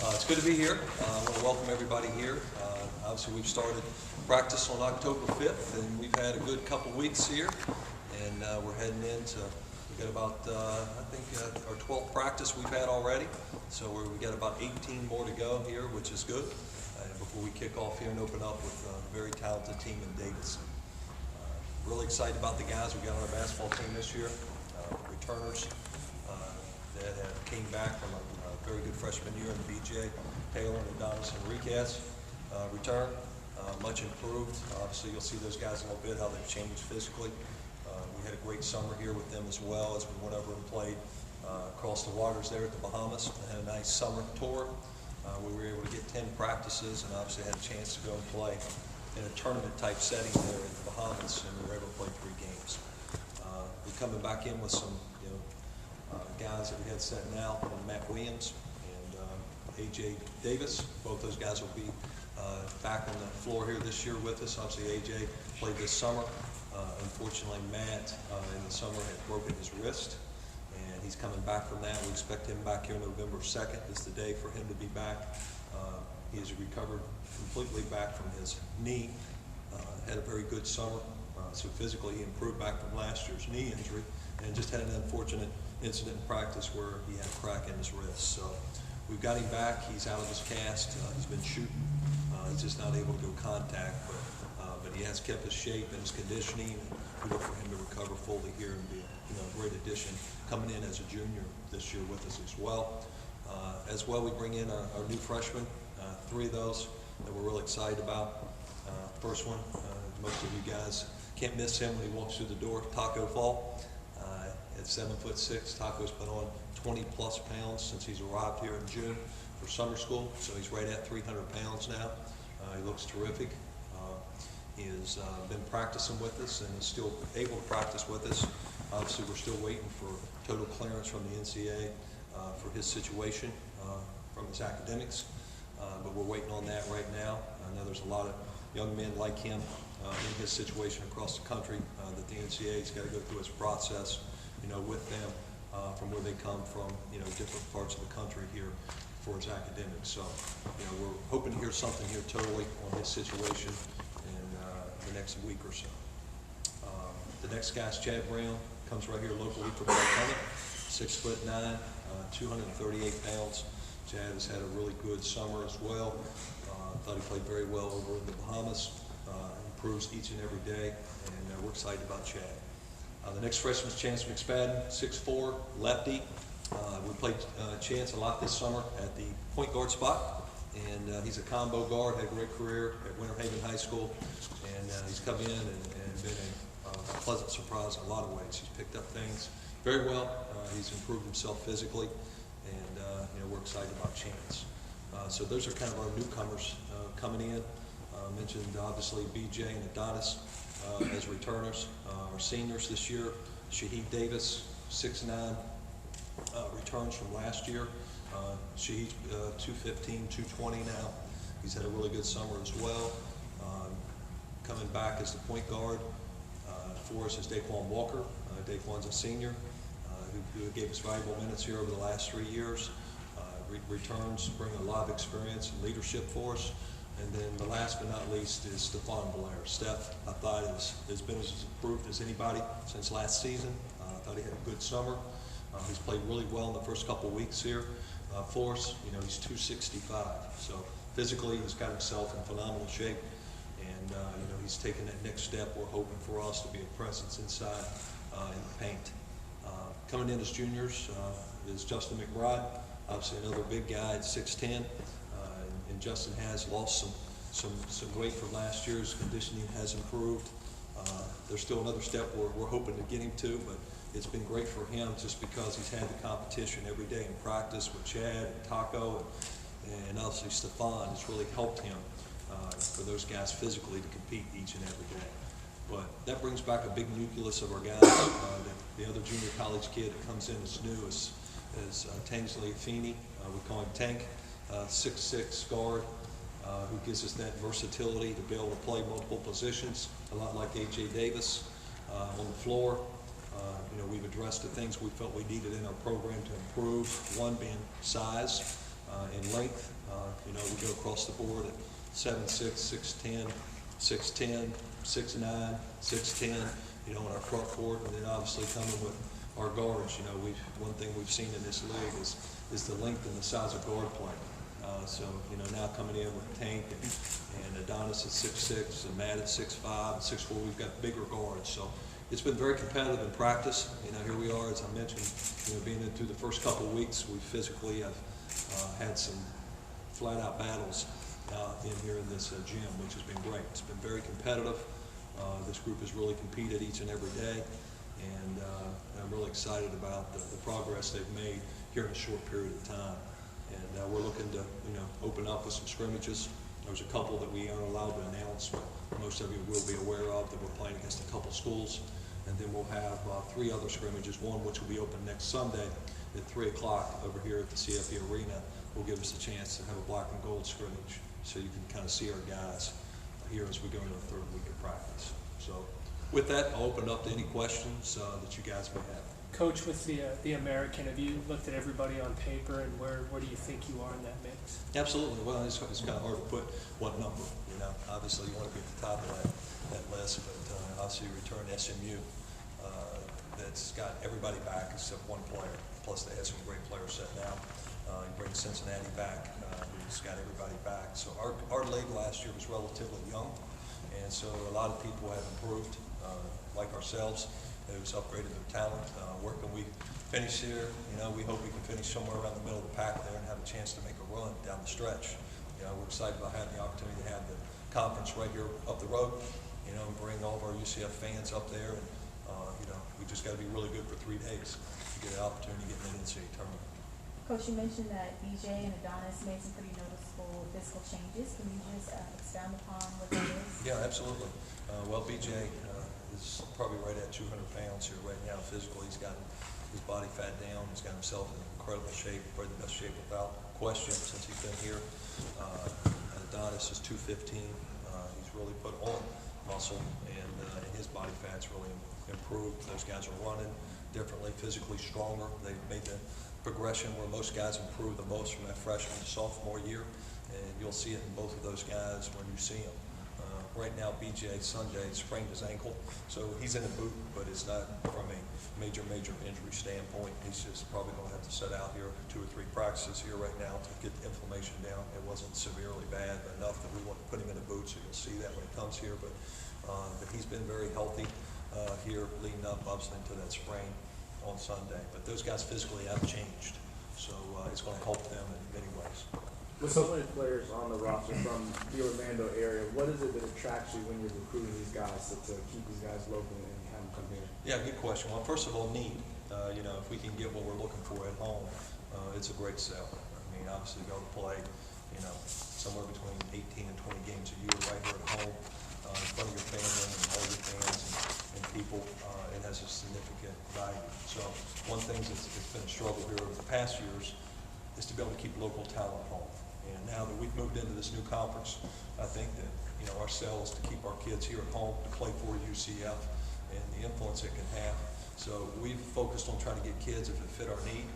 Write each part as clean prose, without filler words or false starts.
It's good to be here. I want to welcome everybody here. Obviously, we've started practice on October 5th, and we've had a good couple weeks here. And we're heading into, we've got about, I think, our 12th practice we've had already. So we've got about 18 more to go here, which is good, before we kick off here and open up with a very talented team in Davidson. Really excited about the guys we got on our basketball team this year, returners that came back from a very good freshman year in BJ Taylor and Rossman-Reich return, much improved. Obviously, you'll see those guys in a little bit, how they've changed physically. We had a great summer here with them as well as we went over and played across the waters there at the Bahamas. We had a nice summer tour. We were able to get 10 practices and obviously had a chance to go and play in a tournament type setting there in the Bahamas, and we were able to play 3 games. We're coming back in with some guys that we had setting out, Matt Williams and A.J. Davis. Both those guys will be back on the floor here this year with us. Obviously, A.J. played this summer. Unfortunately, Matt in the summer had broken his wrist, and he's coming back from that. We expect him back here November 2nd is the day for him to be back. He has recovered completely back from his knee. Had a very good summer. So physically he improved back from last year's knee injury, and just had an unfortunate incident in practice where he had a crack in his wrist. So we've got him back. He's out of his cast. He's been shooting. He's just not able to go contact, but he has kept his shape and his conditioning. And we look for him to recover fully here and be a great addition coming in as a junior this year with us as well. We bring in our new freshmen, 3 of those that we're really excited about. First one, most of you guys can't miss him when he walks through the door, Taco Fall. At 7'6", Taco's been on 20 plus pounds since he's arrived here in June for summer school, so he's right at 300 pounds now. He looks terrific. He has been practicing with us and is still able to practice with us. Obviously, we're still waiting for total clearance from the NCAA for his situation, from his academics, but we're waiting on that right now. I know there's a lot of young men like him in his situation across the country that the NCAA's got to go through its process, with them from where they come from, different parts of the country here for his academics. So, we're hoping to hear something here totally on his situation in the next week or so. The next guy's Chad Brown, comes right here locally from Montana, 6'9", 238 pounds. Chad has had a really good summer as well. Thought he played very well over in the Bahamas. Improves each and every day, and we're excited about Chad. The next freshman is Chance McSpadden, 6'4", lefty. We played Chance a lot this summer at the point guard spot, and he's a combo guard, had a great career at Winter Haven High School, and he's come in and been a pleasant surprise in a lot of ways. He's picked up things very well. He's improved himself physically, and we're excited about Chance. So those are kind of our newcomers coming in. Mentioned obviously BJ and Adonis as returners. Our seniors this year, Shaheed Davis, 6'9", returns from last year. Shaheed's 215, 220 now. He's had a really good summer as well. Coming back as the point guard for us is Daquan Walker. Daquan's a senior who gave us valuable minutes here over the last 3 years. Returns bring a lot of experience and leadership for us. And then the last but not least is Stephon Blair. Steph, I thought, has been as improved as anybody since last season. I thought he had a good summer. He's played really well in the first couple of weeks here for us. He's 265. So physically, he's got himself in phenomenal shape. And, he's taken that next step. We're hoping for us to be a presence inside in the paint. Coming in as juniors is Justin McBride. Obviously another big guy at 6'10". And Justin has lost some weight from last year's conditioning has improved. There's still another step we're hoping to get him to, but it's been great for him just because he's had the competition every day in practice with Chad and Taco and obviously Stephon. It's really helped him for those guys physically to compete each and every day. But that brings back a big nucleus of our guys. The other junior college kid that comes in as new is Tansley Feeney. We call him Tank. 6'6" guard who gives us that versatility to be able to play multiple positions, a lot like A.J. Davis on the floor. We've addressed the things we felt we needed in our program to improve, one being size. in length. You know, we go across the board at 7'6", 6'10", 6'10", 6'9", 6'10", you know, in our front court, and then obviously coming with our guards. You know, one thing we've seen in this league is the length and the size of guard play. So, you know, now coming in with Tank and Adonis at 6'6", and Matt at 6'5", and 6'4", we've got bigger guards. So it's been very competitive in practice. You know, here we are, as I mentioned, you know, being in through the first couple of weeks, we physically have had some flat-out battles in here in this gym, which has been great. It's been very competitive. This group has really competed each and every day, and I'm really excited about the progress they've made here in a short period of time. And we're looking to, you know, open up with some scrimmages. There's a couple that we aren't allowed to announce, but most of you will be aware of, that we're playing against a couple schools. And then we'll have 3 other scrimmages, one which will be open next Sunday at 3 o'clock over here at the CFE Arena. Will give us a chance to have a black and gold scrimmage, so you can kind of see our guys here as we go into the 3rd week of practice. So with that, I'll open up to any questions that you guys may have. Coach, with the American, have you looked at everybody on paper, and where do you think you are in that mix? Absolutely. Well, it's kind of hard to put what number. You know, obviously you want to be at the top of that list, but obviously you return SMU. That's got everybody back except one player. Plus they had some great players set down. You bring Cincinnati back. Who's got everybody back. So our league last year was relatively young, and so a lot of people have improved, like ourselves, who's upgraded their talent. Where can we finish here? You know, we hope we can finish somewhere around the middle of the pack there and have a chance to make a run down the stretch. You know, we're excited about having the opportunity to have the conference right here up the road, you know, and bring all of our UCF fans up there. And, you know, we just got to be really good for 3 days to get an opportunity to get in the NCAA tournament. Coach, you mentioned that BJ and Adonis made some pretty noticeable physical changes. Can you just expound upon what that is? Yeah, absolutely. Well, BJ is probably right at 200 pounds here right now physically. He's got his body fat down. He's got himself in incredible shape, probably the best shape without question since he's been here. Adonis is 215. He's really put on muscle, and his body fat's really improved. Those guys are running differently, physically stronger. They've made the progression where most guys improve the most from that freshman to sophomore year, and you'll see it in both of those guys when you see them. Right now, BJ Sunday sprained his ankle, so he's in a boot, but it's not from a major injury standpoint. He's just probably going to have to set out here 2 or 3 practices here right now to get the inflammation down. It wasn't severely bad, but enough that we want to put him in a boot, so you'll see that when he comes here. But he's been very healthy here leading up, obviously, to that sprain on Sunday. But those guys physically have changed, so it's going to help them in many ways. With so many players on the roster from the Orlando area, what is it that attracts you when you're recruiting these guys to keep these guys local and have them come here? Yeah, good question. Well, first of all, need. You know, if we can get what we're looking for at home, it's a great sell. I mean, obviously, go to play, you know, somewhere between 18 and 20 games a year right here at home in front of your family and all your fans and people. It has a significant value. So one thing that's been a struggle here over the past years is to be able to keep local talent home. And now that we've moved into this new conference, I think that, you know, our sell is to keep our kids here at home to play for UCF and the influence it can have. So we've focused on trying to get kids, if it fit our need,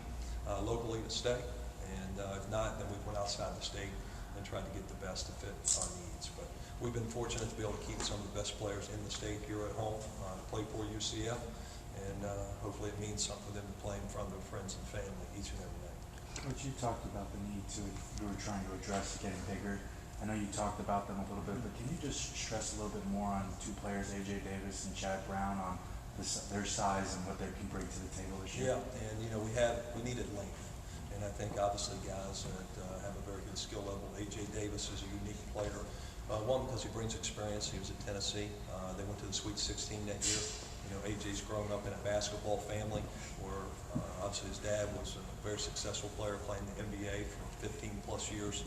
locally to stay. And if not, then we went outside the state and tried to get the best to fit our needs. But we've been fortunate to be able to keep some of the best players in the state here at home to play for UCF. And hopefully it means something for them to play in front of their friends and family each and every day. Coach, you talked about the need you were trying to address getting bigger. I know you talked about them a little bit, but can you just stress a little bit more on 2 players, A.J. Davis and Chad Brown, on their size and what they can bring to the table this year? Yeah, and you know, we needed length. And I think obviously guys that have a very good skill level. A.J. Davis is a unique player. One, because he brings experience. He was at Tennessee. They went to the Sweet 16 that year. You know, AJ's grown up in a basketball family where obviously his dad was a very successful player playing the NBA for 15 plus years.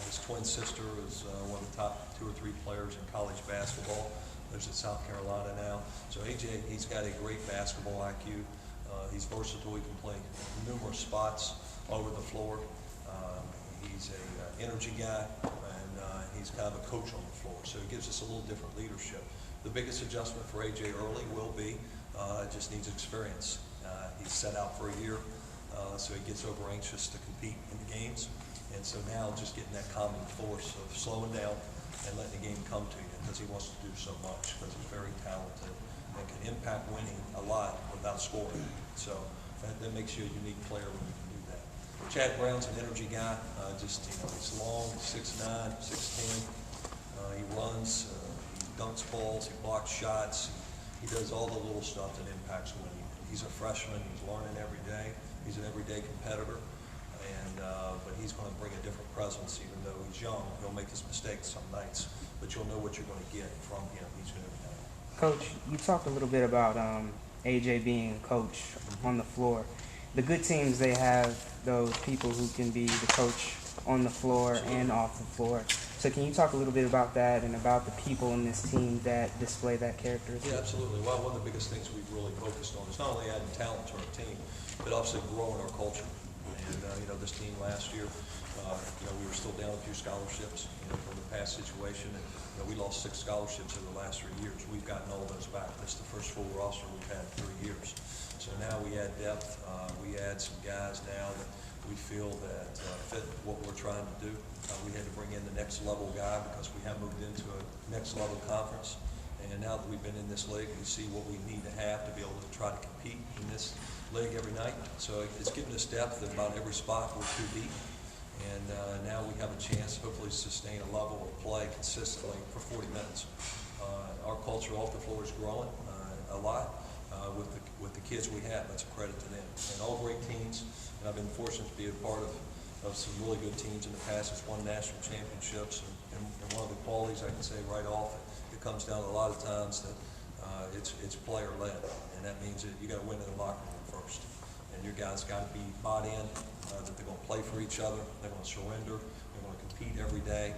His twin sister is one of the top 2 or 3 players in college basketball. Lives in South Carolina now. So AJ, he's got a great basketball IQ. He's versatile. He can play numerous spots all over the floor. He's an energy guy, and he's kind of a coach on the floor. So he gives us a little different leadership. The biggest adjustment for AJ early will be just needs experience. He's set out for a year, so he gets over anxious to compete in the games. And so now just getting that calming force of slowing down and letting the game come to you, because he wants to do so much, because he's very talented and can impact winning a lot without scoring. So that makes you a unique player when you can do that. Chad Brown's an energy guy. He's long, 6'9", 6'10". He runs, he dunks balls, he blocks shots. He does all the little stuff that impacts winning. He's a freshman. He's learning every day. He's an everyday competitor. But he's going to bring a different presence, even though he's young. He'll make his mistakes some nights, but you'll know what you're going to get from him each and every night. Coach, you talked a little bit about AJ being coach on the floor. The good teams, they have those people who can be the coach on the floor and off the floor. So can you talk a little bit about that and about the people in this team that display that characteristic? Yeah, absolutely. Well, one of the biggest things we've really focused on is not only adding talent to our team, but obviously growing our culture. And, this team last year, we were still down a few scholarships, from the past situation. And, we lost 6 scholarships in the last 3 years. We've gotten all those back. That's the first full roster we've had in 3 years. So now we add depth. We add some guys now that we feel that fit what we're trying to do. We had to bring in the next level guy because we have moved into a next level conference. And now that we've been in this league, we see what we need to have to be able to try to compete in this league every night. So it's given us depth in about every spot. We're too deep. And now we have a chance, hopefully, to sustain a level of play consistently for 40 minutes. Our culture off the floor is growing a lot with the kids we have. That's a credit to them. And all great teams, and I've been fortunate to be a part of some really good teams in the past. It's won national championships, and one of the qualities I can say right off, it comes down to a lot of times that it's player-led, and that means that you got to win in the locker room first. And your guys got to be bought in, that they're going to play for each other, they're going to surrender, they're going to compete every day,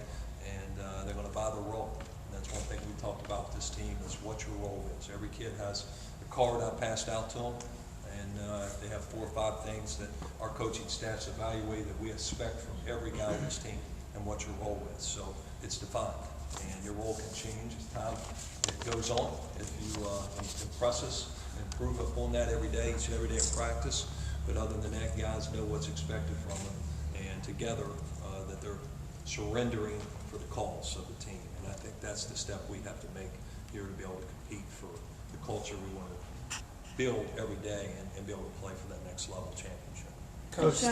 and they're going to buy the role. And that's one thing we talked about with this team is what your role is. Every kid has a card I passed out to them, and they have 4 or 5 things that our coaching staffs evaluate that we expect from every guy on this team and what your role is. So it's defined, and your role can change as time it goes on. If you impress us, improve upon that every day, each and every day of practice. But other than that, guys know what's expected from them, and together that they're surrendering for the cause of the team. And I think that's the step we have to make here to be able to compete for the culture we want to build every day and be able to play for that next level championship. Coach,